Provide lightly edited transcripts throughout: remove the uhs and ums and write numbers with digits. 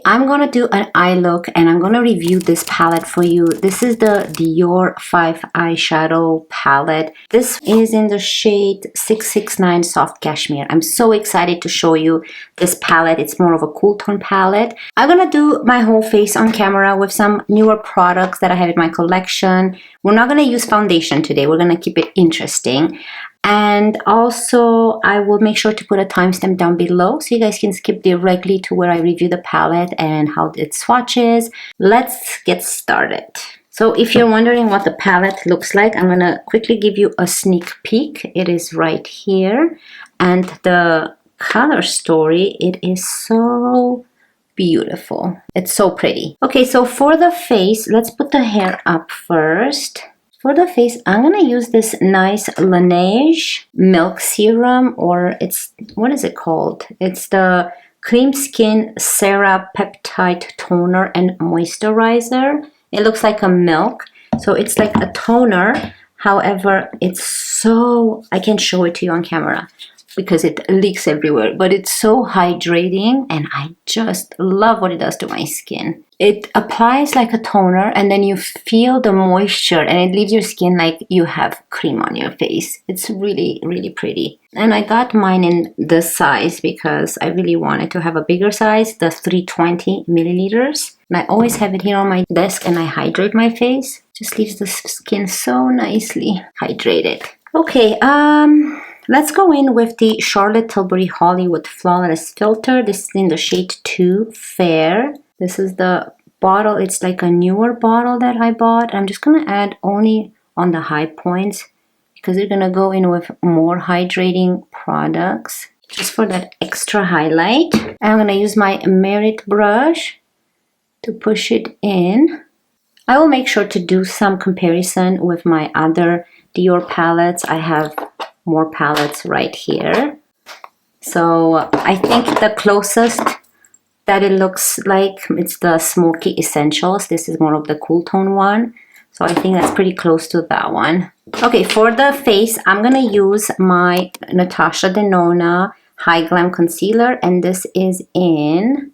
I'm gonna do an eye look and I'm gonna review this palette for you. This is the Dior 5 Eyeshadow Palette. This is in the shade 669 Soft Cashmere. I'm so excited to show you this palette. It's more of a cool tone palette. I'm gonna do my whole face on camera with some newer products that I have in my collection. We're not gonna use foundation today. We're gonna keep it interesting. And also, I will make sure to put a timestamp down below so you guys can skip directly to where I review the palette and how it swatches. Let's get started. So if you're wondering what the palette looks like, I'm gonna quickly give you a sneak peek. It is right here. And the color story, it is so beautiful. It's so pretty. Okay, so for the face, let's put the hair up first. For the face, I'm gonna use this nice Laneige milk serum, or it's, what is it called? It's the Cream Skin Cera Peptide Toner and Moisturizer. It looks like a milk, so it's like a toner. However, it's so, I can show it to you on camera because it leaks everywhere, but it's so hydrating and I just love what it does to my skin. It applies like a toner and then you feel the moisture and it leaves your skin like you have cream on your face. It's really, really pretty. And I got mine in this size because I really wanted to have a bigger size, the 320 milliliters. And I always have it here on my desk and I hydrate my face. Just leaves the skin so nicely hydrated. Okay, let's go in with the Charlotte Tilbury Hollywood Flawless Filter. This is in the shade 2 Fair. This is the bottle. It's like a newer bottle that I bought. I'm just going to add only on the high points because they're going to go in with more hydrating products just for that extra highlight. I'm going to use my Merit brush to push it in. I will make sure to do some comparison with my other Dior palettes. I have more palettes right here. So I think the closest that it looks like, it's the Smoky Essentials. This is more of the cool tone one. So I think that's pretty close to that one. Okay, for the face, I'm gonna use my Natasha Denona High Glam Concealer, and this is in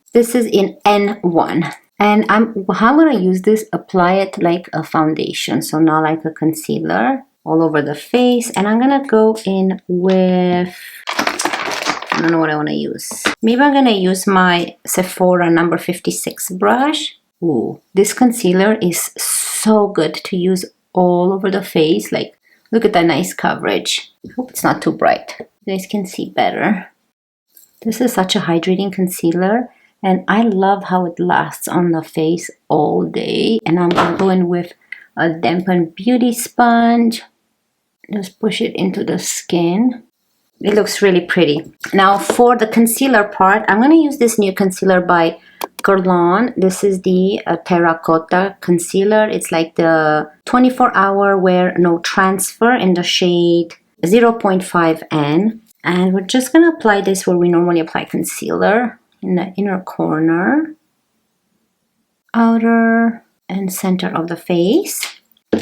N1. And how I'm gonna use this, apply it like a foundation, so not like a concealer, all over the face. And I'm gonna go in with, I don't know what I want to use. Maybe I'm going to use my Sephora number 56 brush. Ooh, this concealer is so good to use all over the face. Like, look at that nice coverage. I hope it's not too bright. You guys can see better. This is such a hydrating concealer. And I love how it lasts on the face all day. And I'm going to go in with a dampened beauty sponge. Just push it into the skin. It looks really pretty. Now for the concealer part, I'm going to use this new concealer by Guerlain. This is the Terracotta concealer. It's like the 24-hour wear no transfer in the shade 0.5N. And we're just going to apply this where we normally apply concealer, in the inner corner, outer and center of the face.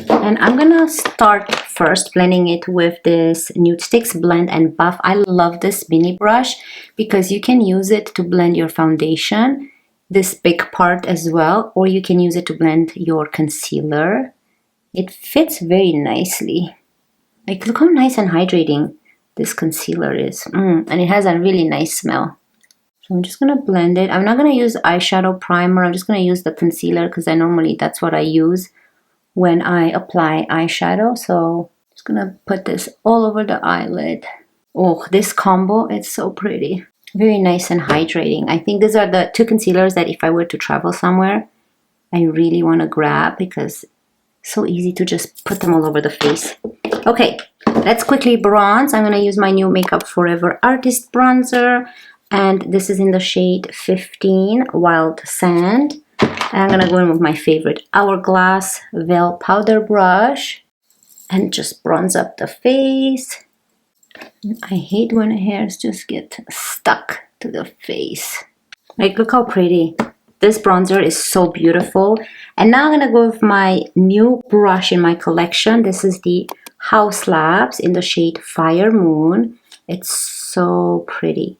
And I'm gonna start first blending it with this Nude Sticks Blend and Buff. I love this mini brush because you can use it to blend your foundation, this big part as well, or you can use it to blend your concealer. It fits very nicely. Like, look how nice and hydrating this concealer is. And it has a really nice smell. So I'm just gonna blend it. I'm not gonna use eyeshadow primer. I'm just gonna use the concealer because that's what I use when I apply eyeshadow. So I'm just gonna put this all over the eyelid. Oh, this combo, it's so pretty. Very nice and hydrating. I think these are the two concealers that if I were to travel somewhere, I really want to grab because it's so easy to just put them all over the face. Okay, let's quickly bronze. I'm gonna use my new Makeup Forever Artist bronzer. And this is in the shade 15 Wild Sand. And I'm going to go in with my favorite Hourglass Veil Powder Brush and just bronze up the face. I hate when hairs just get stuck to the face. Like, look how pretty. This bronzer is so beautiful. And now I'm going to go with my new brush in my collection. This is the Haus Labs in the shade Fire Moon. It's so pretty.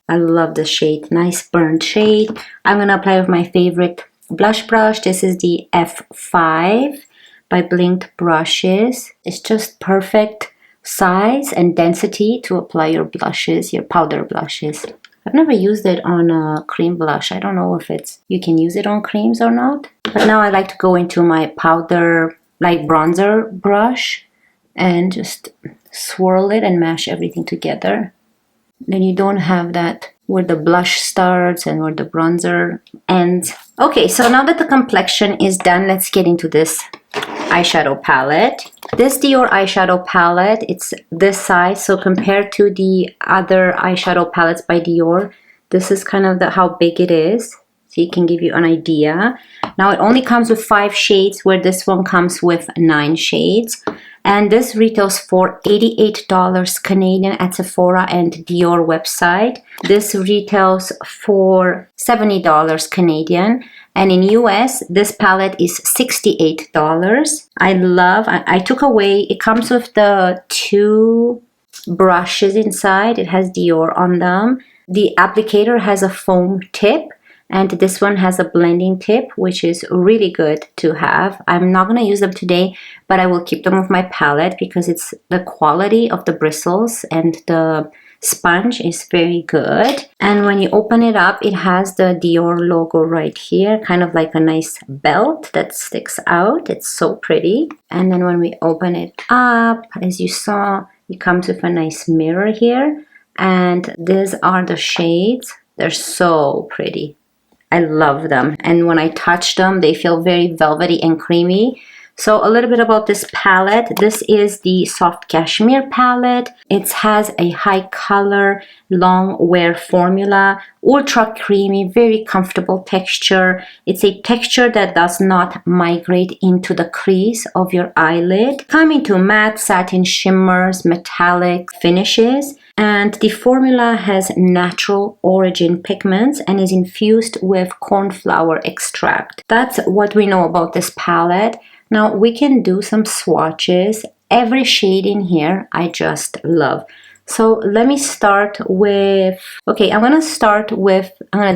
I love the shade. Nice burnt shade. I'm going to apply with my favorite blush brush. This is the F5 by Blinked Brushes. It's just perfect size and density to apply your blushes, your powder blushes. I've never used it on a cream blush. I don't know if you can use it on creams or not. But now I like to go into my powder, like bronzer brush, and just swirl it and mash everything together. Then you don't have that where the blush starts and where the bronzer ends. Okay, so now that the complexion is done, let's get into this eyeshadow palette. This Dior eyeshadow palette, it's this size, so compared to the other eyeshadow palettes by Dior, this is kind of how big it is, so it can give you an idea. Now it only comes with 5 shades, where this one comes with 9 shades, and this retails for $88 Canadian at Sephora and Dior website. This retails for $70 Canadian. And in US, this palette is $68. I took away, it comes with the 2 brushes inside. It has Dior on them. The applicator has a foam tip, and this one has a blending tip, which is really good to have. I'm not going to use them today, but I will keep them with my palette because it's the quality of the bristles and the sponge is very good. And when you open it up, it has the Dior logo right here, kind of like a nice belt that sticks out. It's so pretty. And then when we open it up, as you saw, it comes with a nice mirror here, and these are the shades. They're so pretty. I love them, and when I touch them, they feel very velvety and creamy. So a little bit about this palette. This is the Soft Cashmere palette. It has a high color, long wear formula, ultra creamy, very comfortable texture. It's a texture that does not migrate into the crease of your eyelid. Coming to matte, satin, shimmers, metallic finishes. And the formula has natural origin pigments and is infused with cornflower extract. That's what we know about this palette. Now we can do some swatches. Every shade in here I just love. So let me start with, okay, I'm gonna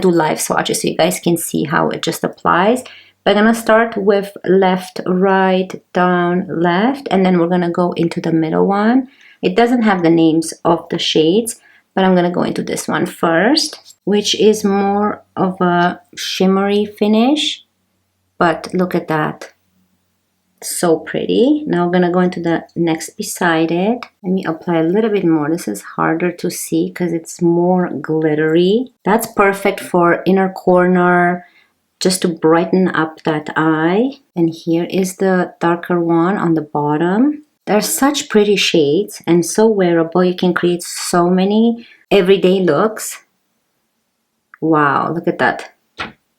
do live swatches so you guys can see how it just applies. But I'm gonna start with left, right, down, left, and then we're gonna go into the middle one. It doesn't have the names of the shades, but I'm gonna go into this one first, which is more of a shimmery finish, but look at that. So pretty. Now I'm gonna go into the next beside it. Let me apply a little bit more. This is harder to see because it's more glittery. That's perfect for inner corner, just to brighten up that eye. And here is the darker one on the bottom. They're such pretty shades and so wearable. You can create so many everyday looks. Wow, look at that.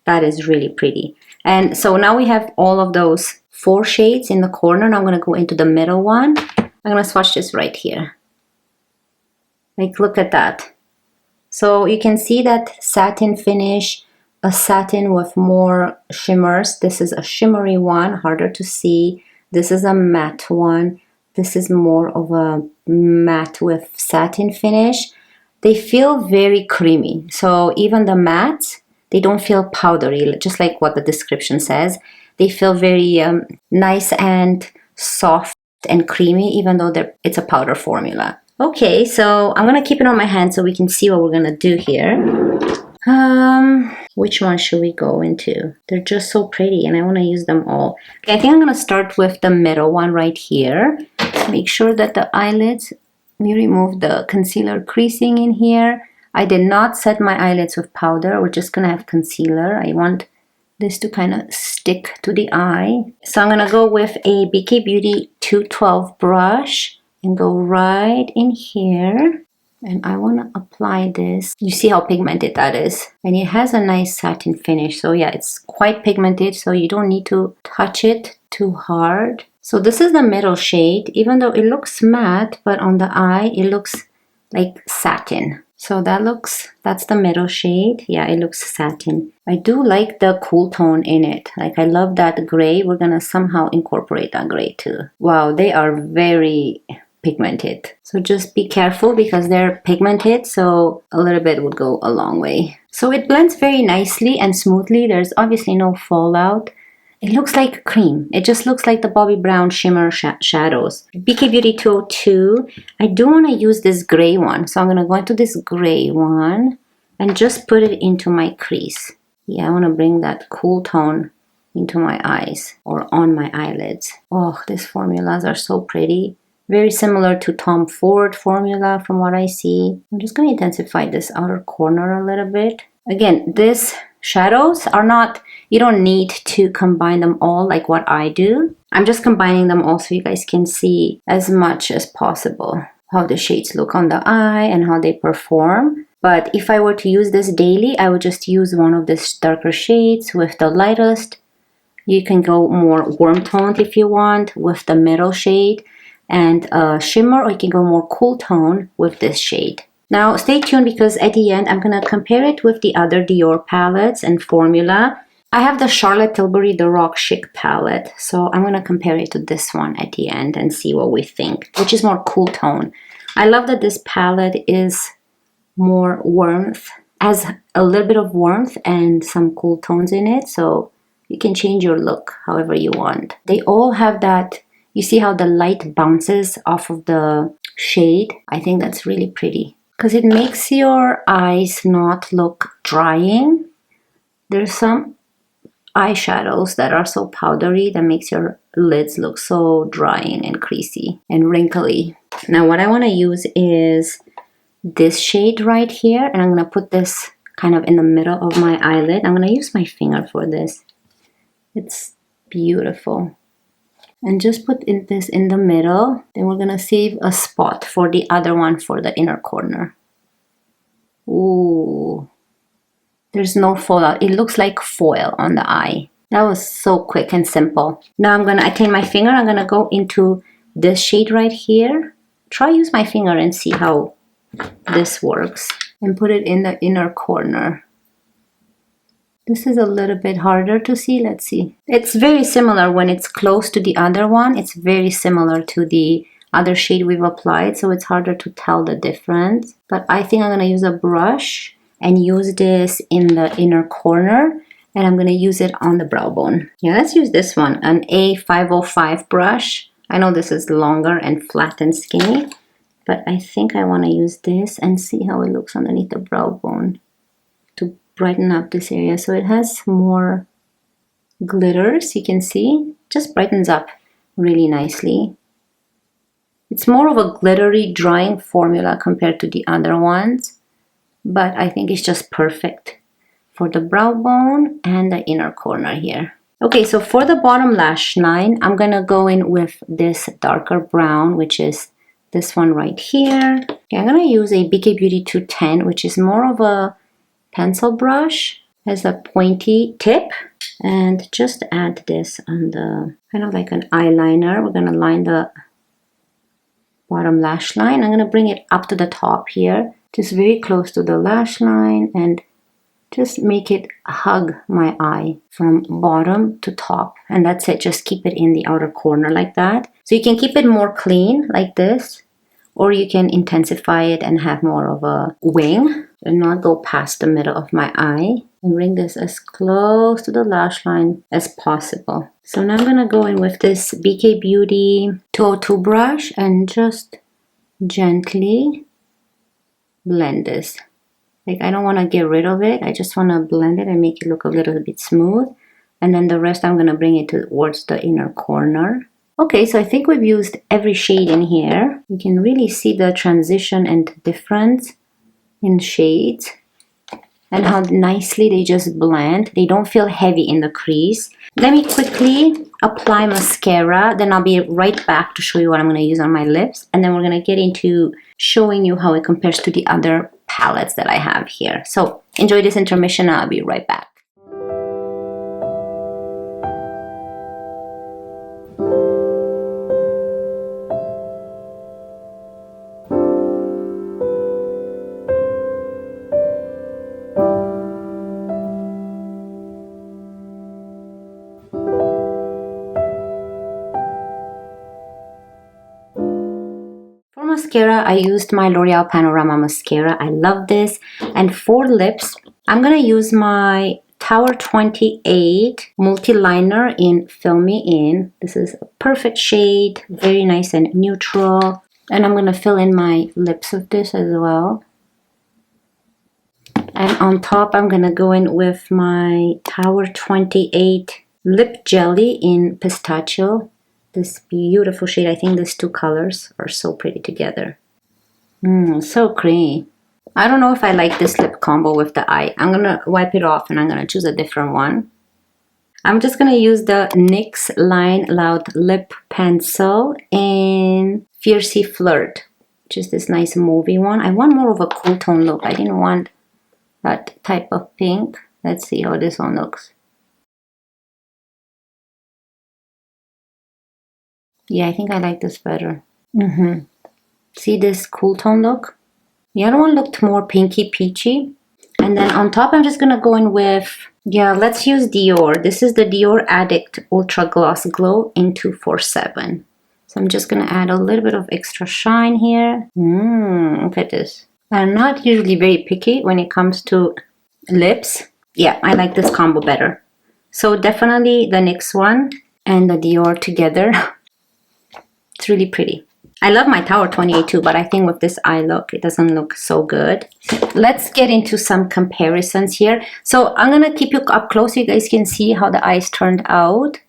That is really pretty. And so now we have all of those 4 shades in the corner. Now I'm going to go into the middle one. I'm going to swatch this right here. Like, look at that. So you can see that satin finish, a satin with more shimmers. This is a shimmery one, harder to see. This is a matte one. This is more of a matte with satin finish. They feel very creamy. So even the mattes, they don't feel powdery, just like what the description says. They feel very nice and soft and creamy, even though it's a powder formula. Okay, so I'm gonna keep it on my hand so we can see what we're gonna do here. Which one should we go into? They're just so pretty and I wanna use them all. Okay, I think I'm gonna start with the middle one right here. Make sure that the eyelids, we remove the concealer creasing in here. I did not set my eyelids with powder. We're just gonna have concealer. I want this to kind of stick to the eye. So I'm gonna go with a BK Beauty 212 brush and go right in here. And I wanna apply this. You see how pigmented that is? And it has a nice satin finish. So yeah, it's quite pigmented, so you don't need to touch it too hard. So this is the middle shade, even though it looks matte, but on the eye, it looks like satin. So that's the middle shade. Yeah, it looks satin. I do like the cool tone in it. Like, I love that gray. We're gonna somehow incorporate that gray too. Wow, they are very pigmented. So just be careful because they're pigmented, so a little bit would go a long way. So it blends very nicely and smoothly. There's obviously no fallout. It looks like cream. It just looks like the Bobbi Brown shimmer shadows. BK Beauty 202. I do want to use this gray one. So I'm going to go into this gray one and just put it into my crease. Yeah, I want to bring that cool tone into my eyes or on my eyelids. Oh, these formulas are so pretty. Very similar to Tom Ford formula from what I see. I'm just going to intensify this outer corner a little bit. Again, these shadows are not, you don't need to combine them all like what I do. I'm just combining them all so you guys can see as much as possible how the shades look on the eye and how they perform. But if I were to use this daily, I would just use one of these darker shades with the lightest. You can go more warm toned if you want with the middle shade and shimmer, or you can go more cool tone with this shade. Now stay tuned because at the end I'm going to compare it with the other Dior palettes and formula. I have the Charlotte Tilbury The Rock Chic palette, so I'm going to compare it to this one at the end and see what we think, which is more cool tone. I love that this palette is more warmth, has a little bit of warmth and some cool tones in it, so you can change your look however you want. They all have that, you see how the light bounces off of the shade? I think that's really pretty because it makes your eyes not look drying. There's some eyeshadows that are so powdery that makes your lids look so drying and creasy and wrinkly. Now what I want to use is this shade right here, and I'm going to put this kind of in the middle of my eyelid. I'm going to use my finger for this. It's beautiful. And just put this in the middle. Then we're going to save a spot for the other one for the inner corner. Ooh. There's no fallout. It looks like foil on the eye. That was so quick and simple. Now I'm going to take my finger. I'm going to go into this shade right here. Try use my finger and see how this works. And put it in the inner corner. This is a little bit harder to see. Let's see. It's very similar when it's close to the other one. It's very similar to the other shade we've applied, so it's harder to tell the difference. But I think I'm going to use a brush and use this in the inner corner, and I'm going to use it on the brow bone. Yeah, let's use this one, an A505 brush. I know this is longer and flat and skinny, but I think I want to use this and see how it looks underneath the brow bone to brighten up this area. So it has more glitters, you can see, just brightens up really nicely. It's more of a glittery drying formula compared to the other ones, but I think it's just perfect for the brow bone and the inner corner here. Okay, so for the bottom lash line, I'm gonna go in with this darker brown, which is this one right here. Okay, I'm gonna use a BK Beauty 210, which is more of a pencil brush, has a pointy tip, and just add this on the kind of like an eyeliner. We're gonna line the bottom lash line. I'm gonna bring it up to the top here, just very close to the lash line, and just make it hug my eye from bottom to top. And that's it, just keep it in the outer corner like that. So you can keep it more clean like this, or you can intensify it and have more of a wing and not go past the middle of my eye. And bring this as close to the lash line as possible. So now I'm gonna go in with this BK Beauty 202 brush and just gently blend this. Like, I don't want to get rid of it. I just want to blend it and make it look a little bit smooth. And then the rest I'm going to bring it towards the inner corner. Okay, so I think we've used every shade in here. You can really see the transition and difference in shades and how nicely they just blend. They don't feel heavy in the crease. Let me quickly apply mascara, then I'll be right back to show you what I'm going to use on my lips. And then we're going to get into showing you how it compares to the other palettes that I have here. So enjoy this intermission and I'll be right back. mascara, I used my L'Oreal Panorama mascara. I love this. And for lips, I'm going to use my Tower 28 multi-liner in Fill Me In. This is a perfect shade, very nice and neutral. And I'm going to fill in my lips with this as well. And on top, I'm going to go in with my Tower 28 Lip Jelly in Pistachio. This beautiful shade. I think these two colors are so pretty together. So creamy. I don't know if I like this lip combo with the eye. I'm going to wipe it off and I'm going to choose a different one. I'm just going to use the NYX Line Loud Lip Pencil in Fiercey Flirt, which is this nice movie one. I want more of a cool tone look. I didn't want that type of pink. Let's see how this one looks. Yeah, I think I like this better. See this cool tone look? The other one looked more pinky peachy. And then on top, I'm just going to go in with, yeah, let's use Dior. This is the Dior Addict Ultra Gloss Glow in 247. So I'm just going to add a little bit of extra shine here. Look at this. I'm not usually very picky when it comes to lips. Yeah, I like this combo better. So definitely the NYX one and the Dior together. It's really pretty. I love my Tower 28 too, but I think with this eye look, it doesn't look so good. Let's get into some comparisons here. So I'm going to keep you up close so you guys can see how the eyes turned out.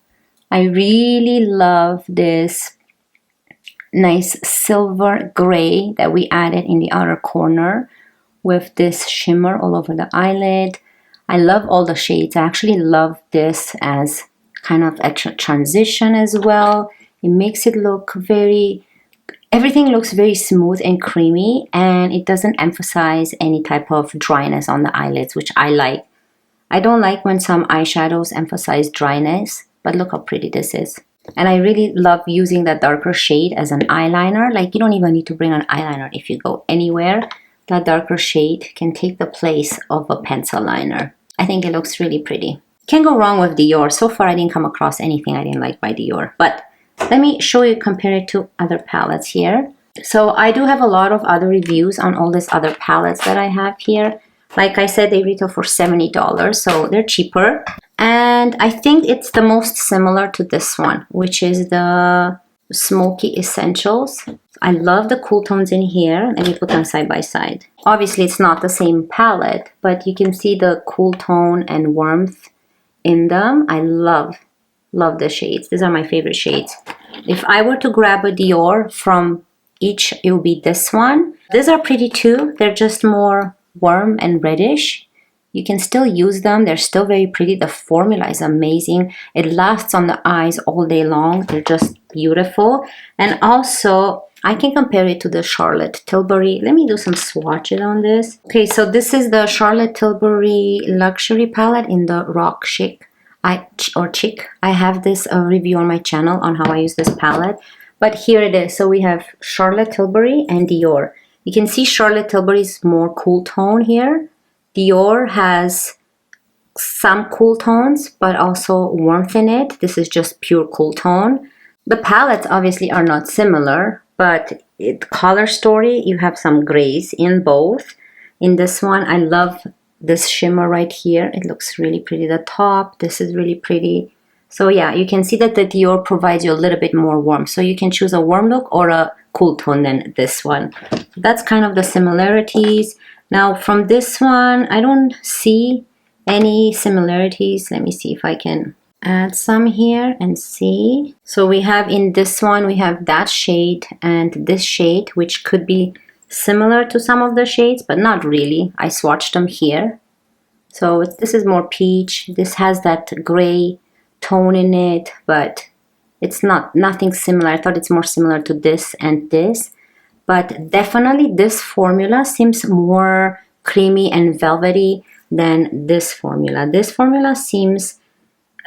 I really love this nice silver gray that we added in the outer corner with this shimmer all over the eyelid. I love all the shades. I actually love this as kind of a transition as well. It makes it look very... Everything looks very smooth and creamy, and it doesn't emphasize any type of dryness on the eyelids, which I like. I don't like when some eyeshadows emphasize dryness, but look how pretty this is. And I really love using that darker shade as an eyeliner. Like, you don't even need to bring an eyeliner if you go anywhere. That darker shade can take the place of a pencil liner. I think it looks really pretty. Can't go wrong with Dior. So far, I didn't come across anything I didn't like by Dior, but let me show you, compare it to other palettes here. So I do have a lot of other reviews on all these other palettes that I have here. Like I said, they retail for $70, so they're cheaper. And I think it's the most similar to this one, which is the Smoky Essentials. I love the cool tones in here. Let me put them side by side. Obviously, it's not the same palette, but you can see the cool tone and warmth in them. I love the shades. These are my favorite shades. If I were to grab a Dior from each, it would be this one. These are pretty too. They're just more warm and reddish. You can still use them. They're still very pretty. The formula is amazing. It lasts on the eyes all day long. They're just beautiful. And also, I can compare it to the Charlotte Tilbury. Let me do some swatches on this. Okay, so this is the Charlotte Tilbury Luxury Palette in the Rock Chic. Chic. I have this review on my channel on how I use this palette. But here it is. So we have Charlotte Tilbury and Dior. You can see Charlotte Tilbury's more cool tone here. Dior has some cool tones, but also warmth in it. This is just pure cool tone. The palettes obviously are not similar, but color story, you have some grays in both. In this one, I love this shimmer right here. It looks really pretty. The top, this is really pretty. So yeah, you can see that the Dior provides you a little bit more warmth. So you can choose a warm look or a cool tone than this one. That's kind of the similarities. Now from this one, I don't see any similarities. Let me see if I can add some here and see. So we have in this one, we have that shade and this shade, which could be similar to some of the shades, but not really. I swatched them here. So this is more peach. This has that gray tone in it, but it's nothing similar. I thought it's more similar to this and this. But definitely this formula seems more creamy and velvety than this formula. This formula seems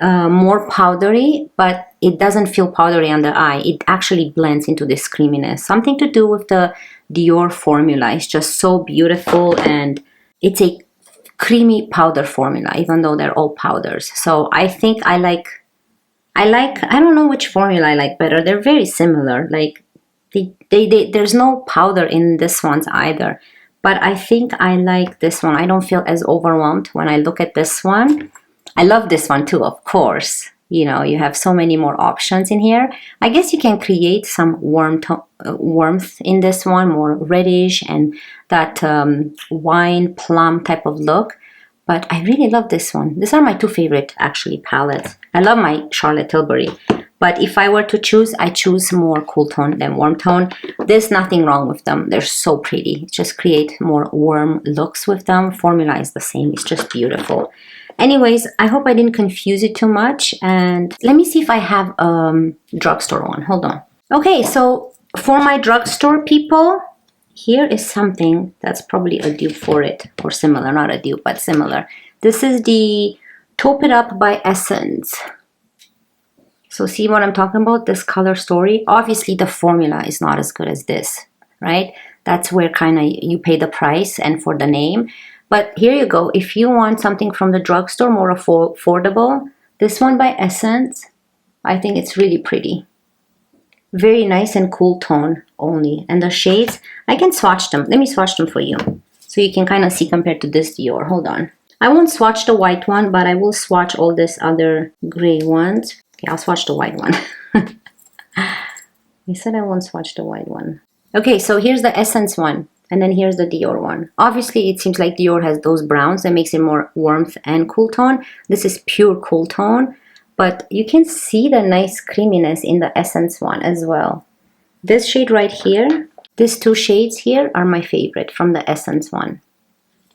more powdery, but it doesn't feel powdery on the eye. It actually blends into this creaminess. Something to do with the Dior formula. It's just so beautiful, and it's a creamy powder formula, even though they're all powders. So I think I don't know which formula I like better. They're very similar. Like, There's no powder in this ones either. But I think I like this one. I don't feel as overwhelmed when I look at this one. I love this one too, of course. You know, you have so many more options in here. I guess you can create some warmth in this one, more reddish and that wine plum type of look. But I really love this one. These are my two favorite, actually, palettes. I love my Charlotte Tilbury. But if I were to choose, I choose more cool tone than warm tone. There's nothing wrong with them. They're so pretty. Just create more warm looks with them. Formula is the same. It's just beautiful. Anyways, I hope I didn't confuse you too much. And let me see if I have drugstore one. Hold on. Okay, so for my drugstore people, here is something that's probably a dupe for it. Or similar, not a dupe, but similar. This is the Taupe It Up by Essence. So see what I'm talking about? This color story. Obviously, the formula is not as good as this, right? That's where kind of you pay the price and for the name. But here you go. If you want something from the drugstore, more affordable, this one by Essence, I think it's really pretty. Very nice and cool tone only. And the shades, I can swatch them. Let me swatch them for you. So you can kind of see compared to this Dior. Hold on. I won't swatch the white one, but I will swatch all this other gray ones. Okay, I'll swatch the white one. I said I won't swatch the white one. Okay, so here's the Essence one. And then here's the Dior one. Obviously, it seems like Dior has those browns that makes it more warmth and cool tone. This is pure cool tone. But you can see the nice creaminess in the Essence one as well. This shade right here, these two shades here are my favorite from the Essence one.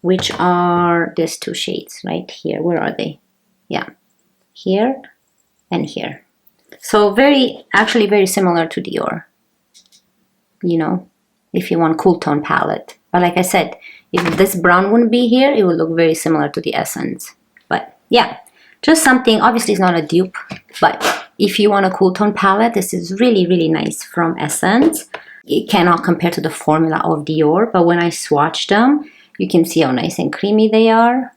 Which are these two shades right here. Where are they? Yeah. Here and here. So actually very similar to Dior. You know, if you want cool tone palette. But like I said, if this brown wouldn't be here, it would look very similar to the Essence. But yeah, just something, obviously it's not a dupe, but if you want a cool tone palette, this is really, really nice from Essence. It cannot compare to the formula of Dior, but when I swatch them, you can see how nice and creamy they are.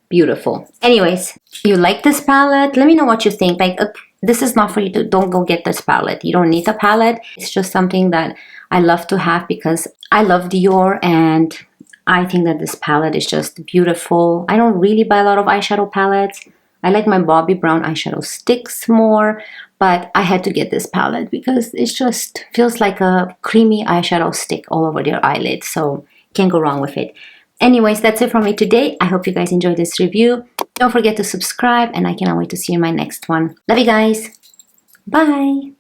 Beautiful. Anyways, you like this palette? Let me know what you think. Like, this is not for you to, don't go get this palette. You don't need a palette. It's just something that I love to have because I love Dior and I think that this palette is just beautiful. I don't really buy a lot of eyeshadow palettes. I like my Bobbi Brown eyeshadow sticks more, but I had to get this palette because it just feels like a creamy eyeshadow stick all over your eyelid. So can't go wrong with it. Anyways, that's it from me today. I hope you guys enjoyed this review. Don't forget to subscribe and I cannot wait to see you in my next one. Love you guys. Bye.